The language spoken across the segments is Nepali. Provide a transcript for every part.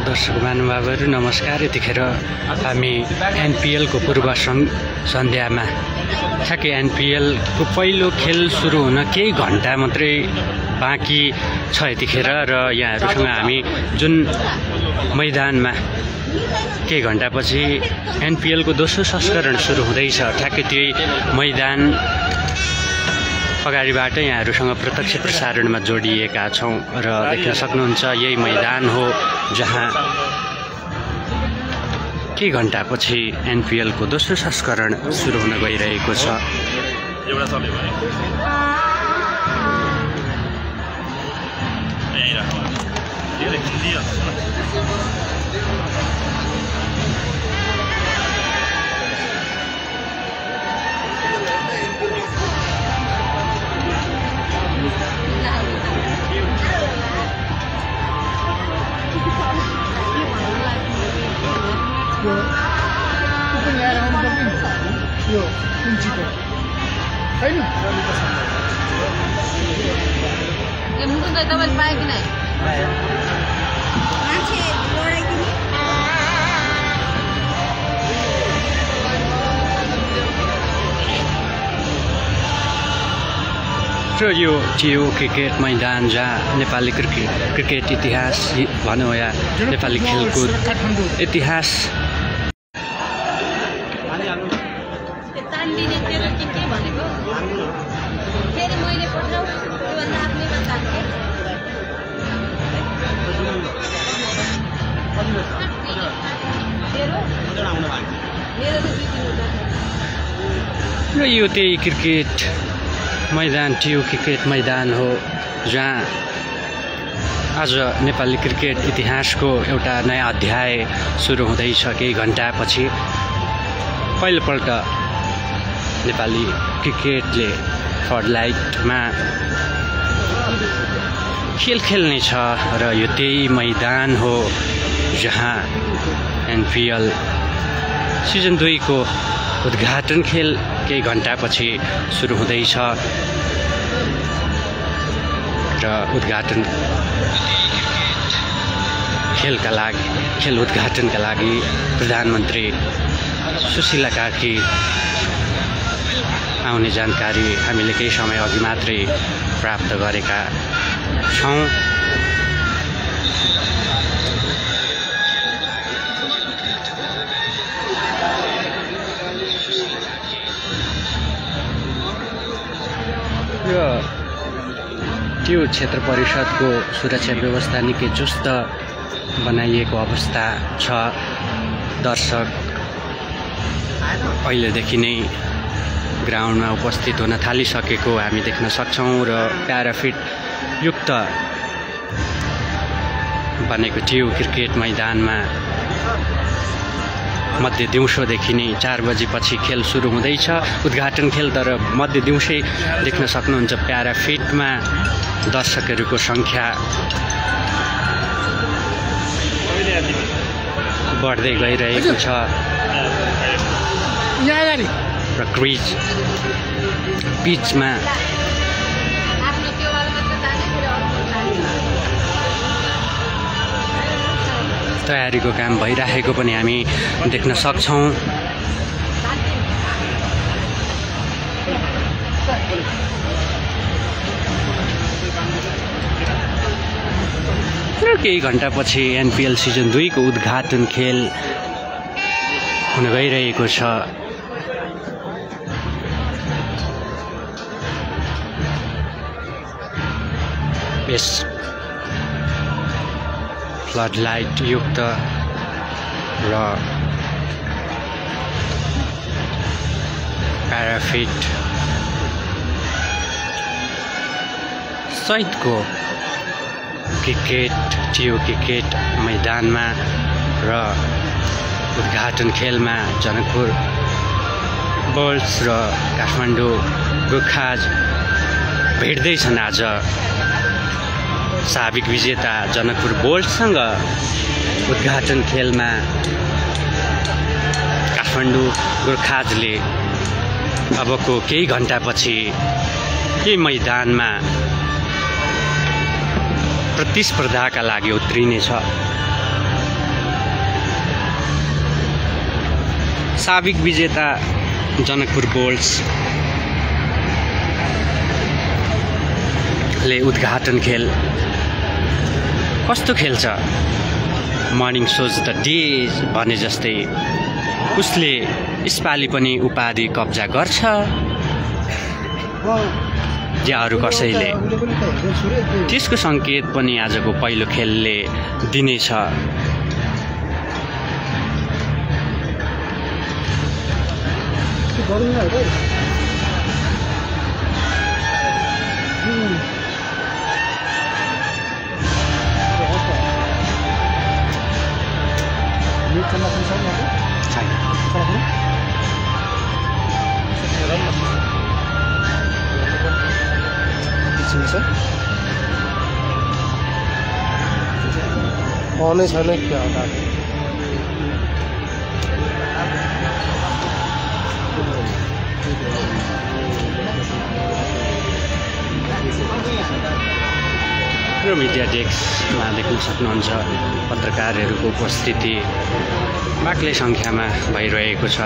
दर्शक महानुभावहरू नमस्कार। यतिखेर हामी एनपिएलको पूर्व सन्ध्यामा ठ्याक्कै एनपिएलको पहिलो खेल सुरु हुन केही घन्टा मात्रै बाँकी छ यतिखेर र यहाँहरूसँग हामी जुन मैदानमा केही घन्टापछि एनपिएलको दोस्रो संस्करण सुरु हुँदैछ ठ्याक्कै त्यही मैदान अगाडिबाट यहाँहरूसँग प्रत्यक्ष प्रसारणमा जोडिएका छौँ र देख्न सक्नुहुन्छ यही मैदान हो जहाँ केही घन्टापछि एनपिएलको दोस्रो संस्करण सुरु हुन गइरहेको छ। र यो टियु क्रिकेट मैदान जहाँ नेपाली क्रिकेट इतिहास भनौँ या नेपाली खेलकुद इतिहास र यो त्यही क्रिकेट मैदान टियु क्रिकेट मैदान हो जहाँ आज नेपाली क्रिकेट इतिहासको एउटा नयाँ अध्याय सुरु हुँदैछ। केही घन्टापछि पहिलोपल्ट नेपाली क्रिकेटले फ्लडलाइटमा खेल खेल्नेछ र यो त्यही मैदान हो जहाँ एनपिएल सिजन 2 को उद्घाटन खेल केही घन्टापछि सुरु हुँदैछ र उद्घाटन खेल उद्घाटनका लागि प्रधानमन्त्री सुशीला कार्की आउने जानकारी हामीले केही समय अघि मात्रै प्राप्त गरेका छौँ। र त्यो क्षेत्र परिषदको सुरक्षा व्यवस्था निकै चुस्त बनाइएको अवस्था छ। दर्शक पहिलेदेखि नै ग्राउन्डमा उपस्थित हुन थालिसकेको हामी देख्न सक्छौँ र प्याराफिट युक्त बनेको टियु क्रिकेट मैदानमा मध्य दिउँसोदेखि नै 4 बजेपछि खेल सुरु हुँदैछ उद्घाटन खेल। तर मध्य दिउँसै देख्न सक्नुहुन्छ प्याराफिटमा दर्शकहरूको सङ्ख्या बढ्दै गइरहेको छ र पिचमा तयारीको काम भइरहेको पनि हामी देख्न सक्छौँ। र केही घन्टापछि एनपिएल सिजन 2 को उद्घाटन खेल हुन गइरहेको छ। यस फ्लडलाइट युक्त र प्याराफिट सहितको टियु क्रिकेट मैदानमा र उद्घाटन खेलमा जनकपुर बोल्ट्स र काठमाडौँ गोर्खाज भेट्दैछन्। आज साबिक विजेता जनकपुर बोल्ट्ससँग उद्घाटन खेलमा काठमाडौँ गोर्खाजले अबको केही घन्टापछि यही मैदानमा प्रतिस्पर्धाका लागि उत्रिनेछ। साबिक विजेता जनकपुर बोल्ट्सले उद्घाटन खेल कस्तो खेल्छ, मर्निङ सोज द डेज भने जस्तै उसले यसपालि पनि उपाधि कब्जा गर्छ या अरू कसैले, त्यसको सङ्केत पनि आजको पहिलो खेलले दिनेछ। नै छैन क्या होला। र मिडिया डेस्कमा देख्न सक्नुहुन्छ पत्रकारहरूको उपस्थिति बाक्लै सङ्ख्यामा भइरहेको छ।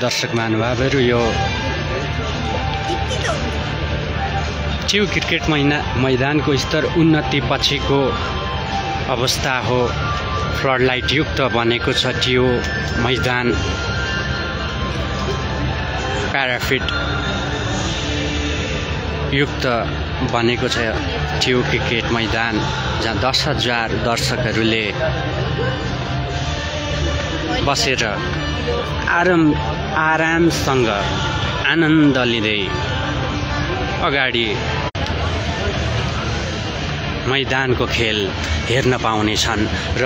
दर्शक महानुभावहरू, यो च्याउ क्रिकेट मैदानको स्तर उन्नति पछिको अवस्था हो। फ्लडलाइट युक्त बनेको छ च्याउ मैदान, प्याराफिट युक्त बनेको छ च्याउ क्रिकेट मैदान, जहाँ 10,000 दर्शकहरूले बसेर आरामसँग आनन्द लिँदै अगाडि मैदानको खेल हेर्न पाउनेछन्। र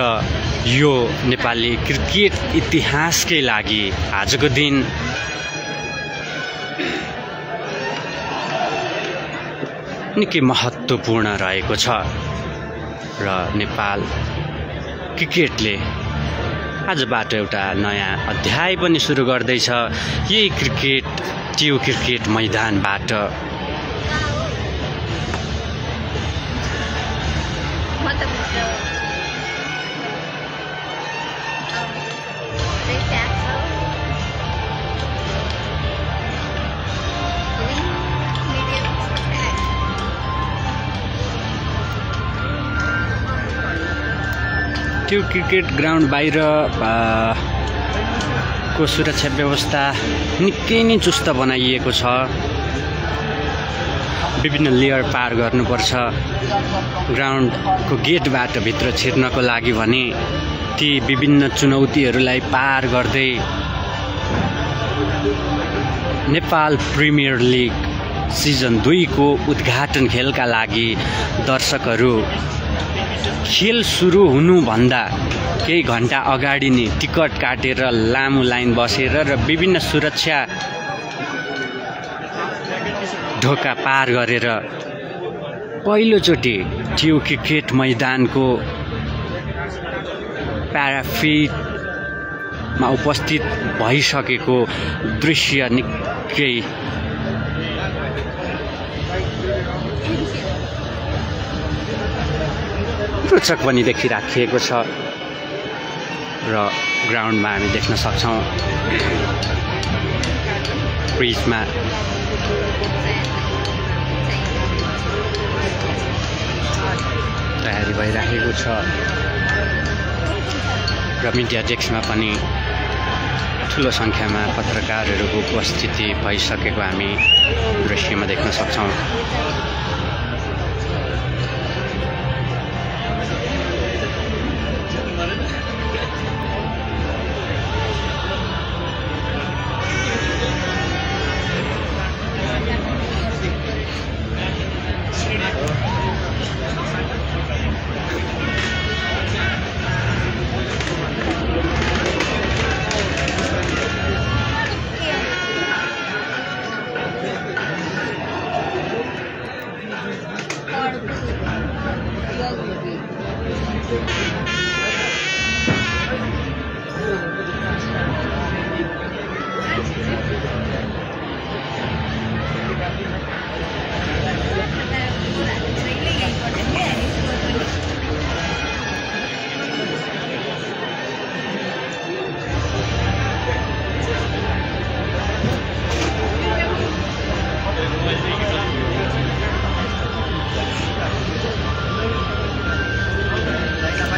यो नेपाली क्रिकेट इतिहासकै लागि आजको दिन निकै महत्त्वपूर्ण रहेको छ र नेपाल क्रिकेटले आजबाट एउटा नयाँ अध्याय पनि सुरु गर्दैछ यही च्याउ क्रिकेट मैदानबाट। च्याउ क्रिकेट ग्राउन्ड बाहिर को सुरक्षा व्यवस्था निकै नै चुस्त बनाइएको छ। विभिन्न लेयर पार गर्नुपर्छ ग्राउन्डको गेटबाट भित्र छिर्नको लागि भने ती विभिन्न चुनौतीहरूलाई पार गर्दै नेपाल प्रिमियर लिग सिजन 2 को उद्घाटन खेलका लागि दर्शकहरू खेल सुरु हुनुभन्दा केही घण्टा अगाडि नै टिकट काटेर लामो लाइन बसेर र विभिन्न सुरक्षा ढोका पार गरेर पहिलोचोटि च्याउ क्रिकेट मैदानको प्याराफिटमा उपस्थित भइसकेको दृश्य निकै रोचक पनि देखिराखिएको छ र ग्राउन्डमा हामी देख्न सक्छौँ क्रिजमा तयारी भइराखेको छ र मिडिया डेस्कमा पनि ठुलो सङ्ख्यामा पत्रकारहरूको उपस्थिति भइसकेको हामी दृश्यमा देख्न सक्छौँ।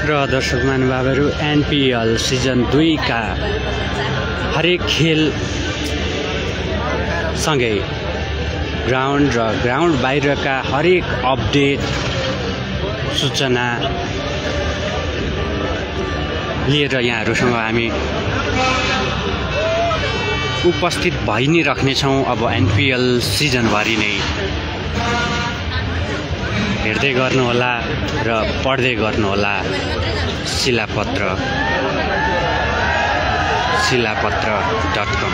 र दर्शक महानुभावहरू एनपीएल सिजन 2 का हरेक खेल सँगै ग्राउन्ड र ग्राउन्ड बाहिरका हरेक अपडेट सूचना लिएर यहाँहरूसँग हामी उपस्थित भइ नै राख्नेछौँ। अब एनपीएल सिजनभरि नै हेर्दै गर्नुहोला र पढ्दै गर्नुहोला शिलापत्र.com।